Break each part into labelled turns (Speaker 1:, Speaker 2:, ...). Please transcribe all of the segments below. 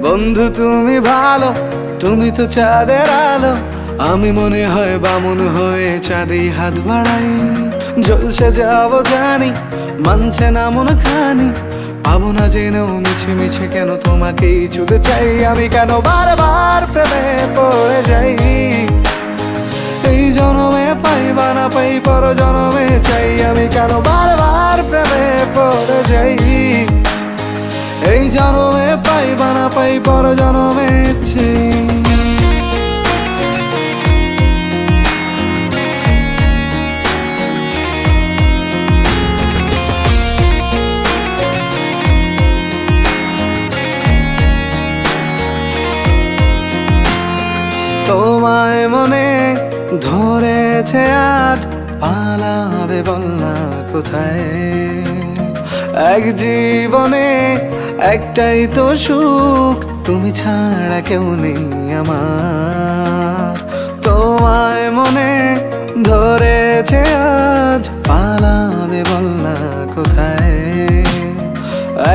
Speaker 1: বন্ধু তুমি ভালো, তুমি তো চাঁদের আলো। আমি মনে হয় বামুন হয়ে চাঁদে হাত বাড়াই। জলসে যাব জানি, মানছে না মন খানি। পাবো না জেনেও মিছে মিছে কেন তোমাকেই ছুতে চাই। আমি কেন বারবার প্রেমে পড়ে যাই। এই জনমে পাই বা না পাই, পর জনমে চাই। আমি কেন বারবার প্রেমে পড়ে যাই। এই জনমে পাই বা না পাই, পর জনমে চাই। তোমায় মনে ধরেছে আজ, পালাবে বল না কোথায়। এক জীবনে একটাই তো সুখ, তুমি ছাড়া কেউ নেই আমার। তোমায় মনে ধরেছে আজ, পালাবে বল না কোথায়।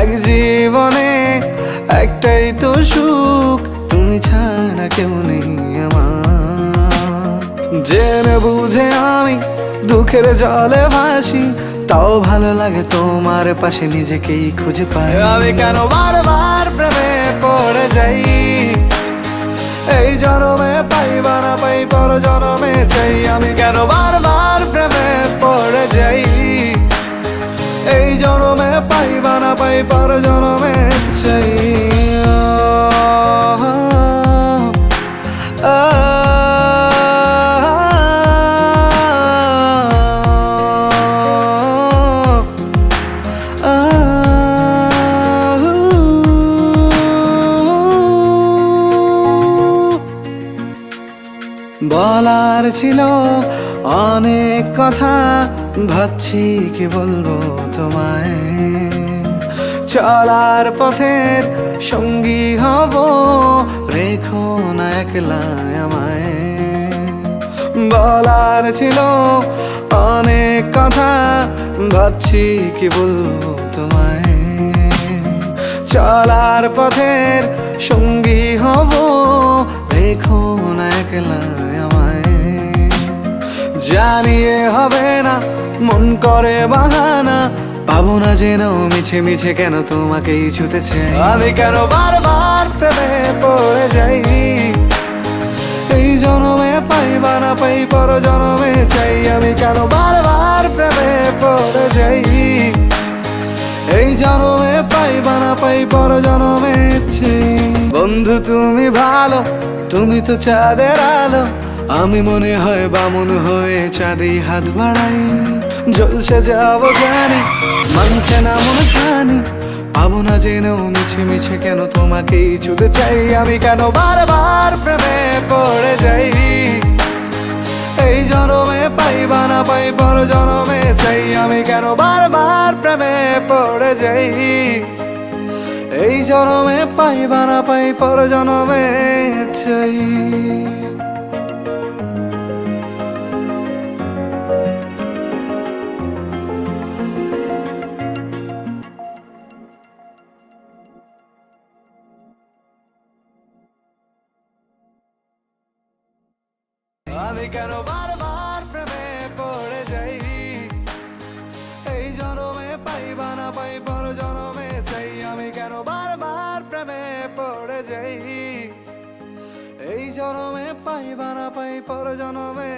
Speaker 1: এক জীবনে একটাই তো সুখ, তুমি ছাড়া কেউ নেই আমার। জেনে বুঝে আমি দুঃখের জলে ভাসি, তাও ভালো লাগে তোমার পাশে নিজেকেই খুঁজে পাই। আমি কেন বারবার প্রেমে পড়ে যাই। এই জনমে পাই বা না পাই, পর জনমে চাই। আমি কেন বারবার প্রেমে পড়ে যাই। এই জনমে পাই বা না পাই, পর জনমে চাই। বলার ছিল অনেক কথা, ভাবছি কি বলবো তোমায়। চলার পথের সঙ্গী হব, রেখো না একলা আমায়। বলার ছিল অনেক কথা, ভাবছি কি বলবো তোমায়। চলার পথের সঙ্গী হব, রেখো না একলা আমায়। জানিয়ে হবে না, মন করে বাহানা। পাবো না জেনেও মিছে মিছে কেন তোমাকেই ছুতে চাই। আমি কেন বারবার প্রেমে পড়ে যাই। এই জনমে পাই বা না পাই, পর জনমে চাই। আমি কেন বারবার প্রেমে পড়ে যাই। এই জনমে পাই বা না পাই, পর জনমে চাই। বন্ধু তুমি ভালো, তুমি তো চাঁদের আলো। আমি মনে হয় বামুন হয়ে চাঁদে হাত বাড়াই। জলসে যাব জানি, মানছে না মন খানি। পাবো না জেনেও মিছে মিছে কেন তোমাকেই ছুতে চাই। আমি কেন বারবার প্রেমে পড়ে যাই। এই জনমে পাই বা না পাই, পর জনমে চাই। আমি কেন বারবার প্রেমে পড়ে যাই। এই জনমে পাই বা না পাই, পর জনমে চাই। আমি কেন বারবার প্রেমে পড়ে যাই। এই জনমে পাই বা না পাই, পর জনমে চাই। আমি কেন বারবার প্রেমে পড়ে যাই। এই জনমে পাই বা না পাই, পর জনমে